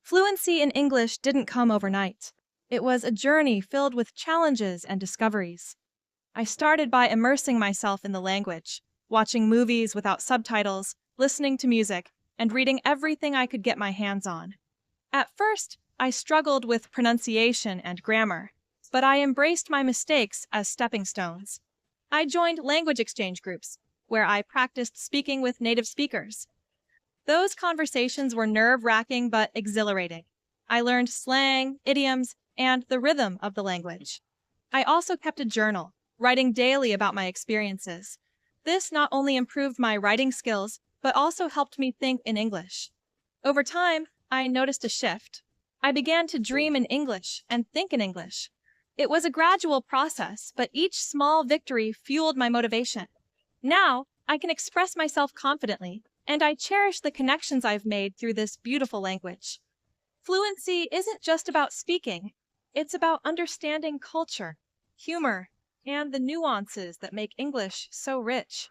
Fluency in English didn't come overnight. It was a journey filled with challenges and discoveries. I started by immersing myself in the language, watching movies without subtitles, listening to music, and reading everything I could get my hands on. At first, I struggled with pronunciation and grammar, but I embraced my mistakes as stepping stones. I joined language exchange groups, where I practiced speaking with native speakers. Those conversations were nerve-wracking but exhilarating. I learned slang, idioms, and the rhythm of the language. I also kept a journal, writing daily about my experiences. This not only improved my writing skills, but also helped me think in English. Over time, I noticed a shift. I began to dream in English and think in English. It was a gradual process, but each small victory fueled my motivation. Now, I can express myself confidently, and I cherish the connections I've made through this beautiful language. Fluency isn't just about speaking, it's about understanding culture, humor, and the nuances that make English so rich.